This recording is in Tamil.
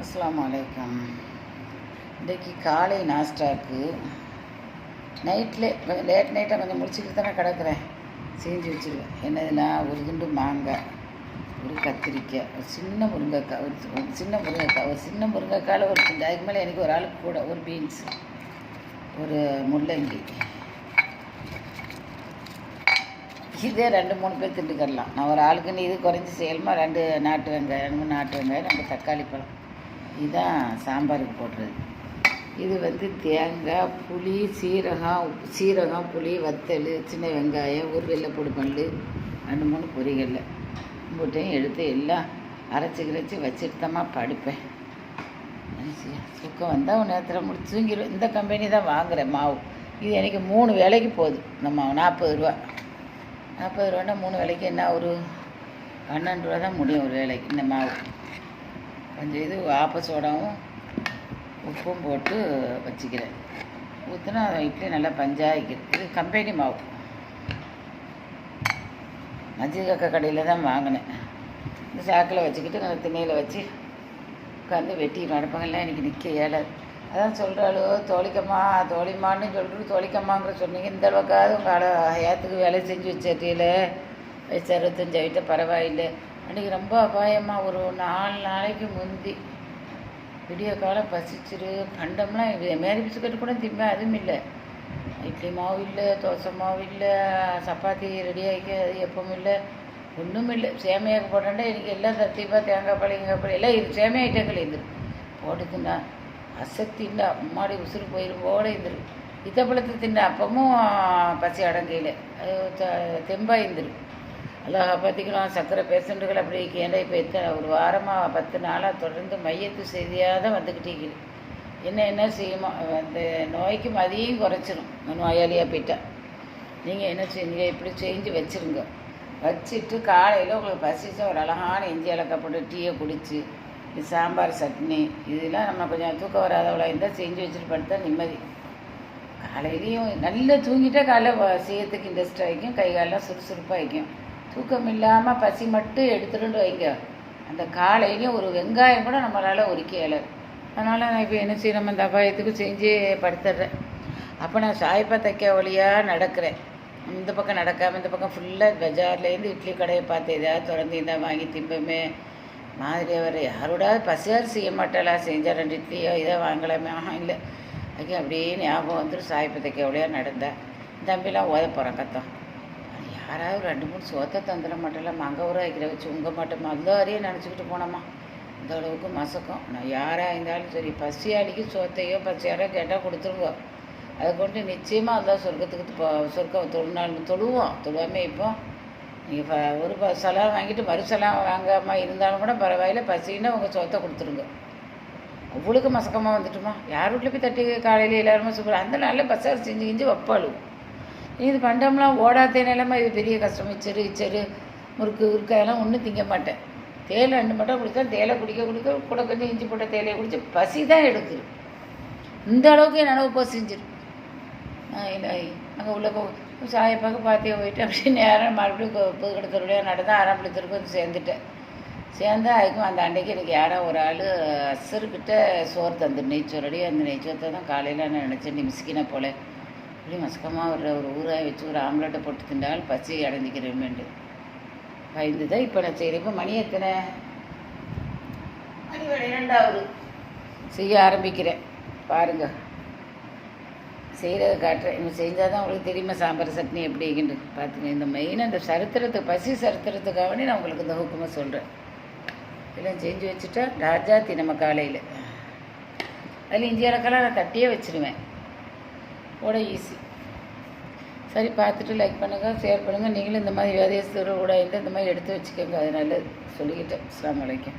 அஸ்ஸலாமு அலைக்கும். இன்றைக்கி காலை நாஸ்டாக்கு நைட்டில் கொஞ்சம் லேட் நைட்டாக கொஞ்சம் முடிச்சுக்கிட்டு தானே கிடக்குறேன். செஞ்சு வச்சுருவேன். என்னதுன்னா ஒரு துண்டு மாங்காய், ஒரு கத்திரிக்காய், ஒரு சின்ன முருங்கைக்காய், ஒரு சின்ன முருங்கைக்காயில் ஒரு துண்டு, அதுக்கு மேலே எனக்கு ஒரு ஆளுக்கு கூட ஒரு பீன்ஸ், ஒரு முள்ளங்கி, இதே 2-3 பேர் திண்டுக்கிடலாம். நான் ஒரு ஆளுக்குன்னு இது குறைஞ்சி செய்யலுமா 2 நாட்டு வெங்காயம், 2 நாட்டு வெங்காயம், 2 தக்காளி பழம், இதுதான் சாம்பாருக்கு போடுறது. இது தேங்காய், புளி, சீரகம், புளி, வத்தல், சின்ன வெங்காயம், ஒரு வெள்ளைப்பூடு பல்லு, 2-3 பொரிகடலை போட்டையும் எடுத்து எல்லாம் அரைச்சி வச்சுட்டமா படுப்பேன். தூக்கம் வந்தால் ஒரு நேரத்தில் முடிச்சு தூங்கிடுவேன். இந்த கம்பெனி தான் வாங்குகிறேன் மாவு. இது எனக்கு 3 வேலைக்கு போகுது. நம்ம 40 ரூபா 3 வேலைக்கு என்ன ஒரு 12 ரூபா தான் முடியும் ஒரு வேலைக்கு. இந்த மாவு கொஞ்சம் இது ஆப்ப சோடாவும் உப்பும் போட்டு வச்சுக்கிறேன். ஊற்றினா இட்லி நல்லா பஞ்சாயிக்குது. இது கம்பெனி மாவு. மஜிகக்கா கடையில் தான் வாங்கினேன். இந்த சாக்கில் வச்சுக்கிட்டு கொஞ்சம் திண்ணையில் வச்சு உட்காந்து வெட்டி நடப்பாங்கலாம். எனக்கு நிற்க இயலாது. அதான் சொல்கிறாளோ தோழிமான்னு சொல்லிட்டு தோழிக்கம்மாங்கிற சொன்னீங்க. இந்த அளவுக்காவது உங்கள் ஹயாத்துக்கு வேலை செஞ்சு வச்சிட்டியில வயசு 65 ஆகிட்ட பரவாயில்லை. அன்றைக்கி ரொம்ப அபாயமாக ஒரு 4 நாளைக்கு முந்தி விடிய காலம் பசிச்சிரு. பண்டம்லாம் மேரி பிஸ்கட் கூட திம்பேன், அதுவும் இல்லை. இட்லி மாவு இல்லை, தோசை மாவு இல்லை, சப்பாத்தி ரெடி ஆகிக்க அது எப்பவும் இல்லை, ஒன்றும் இல்லை. சேமையாக்கு போட்டேன்டா எனக்கு எல்லாம் தத்திப்பா தேங்காய் பால் எல்லாம் இது சேமியா ஐட்டங்கள் இருந்து போட்டு அசத்தின்னா அம்மாடி உசுறு போயிடும் போட இருந்துரு. இத்தப்பழத்தை தின்ன அப்பமும் பசி அடங்கையில் அது தெம்பாக இருந்துரு. அல்லாஹ் பார்த்திக்கலாம். சர்க்கரை பேஷண்ட்டுகள் அப்படி கேண்டா இப்போ ஒரு வாரமாக 10 நாளாக தொடர்ந்து மையத்து செய்தியாக தான் வந்துக்கிட்டே என்ன செய்யுமோ அந்த நோய்க்கு மதியம் குறைச்சிரும். நோயாளியாக போயிட்டா நீங்கள் என்ன செய்யுங்க, இப்படி செஞ்சு வச்சுருங்க. வச்சுட்டு காலையில் உங்களுக்கு பசிச்சா ஒரு அழகான இஞ்சி ஏலக்காய் போட்டு டீயை குடிச்சு இது சாம்பார் சட்னி இதெல்லாம் நம்ம கொஞ்சம் தூக்கம் வராதவளா இருந்தால் செஞ்சு வச்சுட்டு படுத்தா நிம்மதி. காலையிலையும் நல்லா தூங்கிட்டா காலையில் செய்யறதுக்கு இன்ட்ரெஸ்ட் ஆகிக்கும், கை காலெலாம் சுறுசுறுப்பாக ஆகிக்கும். தூக்கம் இல்லாமல் பசி மட்டும் எடுத்துட்டு வைங்க. அந்த காலையிலையும் ஒரு வெங்காயம் கூட நம்மளால் உரிக்க இயலாது. அதனால் நான் இப்போ என்ன செய்ய நம்ம இந்த அபாயத்துக்கு செஞ்சு படுத்துடுறேன். அப்போ நான் சாய்ப்பா தைக்க வழியாக நடக்கிறேன். இந்த பக்கம் நடக்காமல் இந்த பக்கம் ஃபுல்லாக பஜார்லேருந்து இட்லி கடையை பார்த்து எதாவது திறந்து இருந்தால் வாங்கி திம்பமே மாதிரியாக வர. யாரோடாவது பசியார் செய்ய மாட்டாளா, செஞ்சால் 2 இட்லியோ இதை வாங்கலாமே, இல்லை அதுக்கு அப்படியே ஞாபகம் வந்துடும். சாய்ப்பா தைக்க வழியாக நடந்தேன். தம்பிலாம் ஓத போகிறேன் கத்தம். யாராவது 2-3 சோத்தை தந்துட மாட்டேல, மங்க ஊற வைக்கிற வச்சு உங்க மாட்டோமா எல்லாரையும் நினச்சிக்கிட்டு போனோமா. இந்த அளவுக்கு மசக்கம். நான் யாராக இருந்தாலும் சரி பசியாளிக்கு சோத்தையோ பசியாரோ கேட்டால் கொடுத்துருங்க. அதை கொண்டு நிச்சயமாக அதுதான் சொர்க்கம் தொழுவாமே. இப்போ நீங்கள் ஒரு சலாம் வாங்கிட்டு மறுசலாம் வாங்காமல் இருந்தாலும் கூட பரவாயில்ல, பசின்னா உங்கள் சொத்தை கொடுத்துருங்க. அவ்வளோக்கு மசக்கமாக வந்துட்டுமா. யார் வீட்டில் போய் தட்டி காலையில் எல்லாருமே சூப்பர் அந்த நாளில் பசார் செஞ்சு வைப்பாளும். இது பண்டம்லாம் ஓடாத நிலமா. இது பெரிய கஷ்டம். இச்சரு முறுக்காயெல்லாம் ஒன்றும் திங்க மாட்டேன். தேலை 2 மட்டும் குடித்தா தேலை குடிக்க கூட கொஞ்சம் இஞ்சி போட்ட தேலையை குடித்து பசி தான் எடுக்குது. இந்த அளவுக்கு என் நினைவு செஞ்சிரு. இல்லை அங்கே உள்ள சாயப்பாக்க பாத்தியை போயிட்டு அப்படி நேரம் மறுபடியும் புதுக்கடத்தருடைய நடந்தால் ஆரம்பித்திருக்கும் சேர்ந்துட்டேன். சேர்ந்தா அதுக்கும் அந்த அன்றைக்கு எனக்கு யாரோ ஒரு ஆள் அசருக்கிட்ட சோறு தந்து நெய்ச்சோரடி. அந்த நெய்ச்சோத்தை தான் காலையில் நான் நினச்சேன் மிஸ்கினா போல் இப்படி மஸ்கமாக ஒரு ஊறாக வச்சு ஒரு ஆம்லெட்டை போட்டு திண்டால் பசி அடைஞ்சிக்கிறேன்மெண்டு பயந்து தான் இப்போ நான் செய்கிறேன். இப்போ மணி எத்தனை? மணி 12 செய்ய ஆரம்பிக்கிறேன். பாருங்கள், செய்கிறத காட்டுறேன். இன்னும் செஞ்சால் தான் உங்களுக்கு தெரியுமா சாம்பார் சட்னி எப்படிங்கிட்டு பார்த்துங்க. இந்த மெயினாக இந்த பசி சரித்திரத்துக்காக நான் உங்களுக்கு இந்த ஹுக்குமாக சொல்கிறேன். இதெல்லாம் செஞ்சு வச்சுட்டா ராஜாத்தி நம்ம காலையில் அதில் இஞ்சி இலக்கெல்லாம் நான் தட்டியே வச்சுருவேன். கூட ஈஸி. சரி, பார்த்துட்டு லைக் பண்ணுங்கள், ஷேர் பண்ணுங்கள். நீங்களும் இந்த மாதிரி விதேசத்தோடு கூட இந்த மாதிரி எடுத்து வச்சுக்கோங்க. அது நல்லது சொல்லிக்கிட்டேன். அஸ்ஸலாமு அலைக்கும்.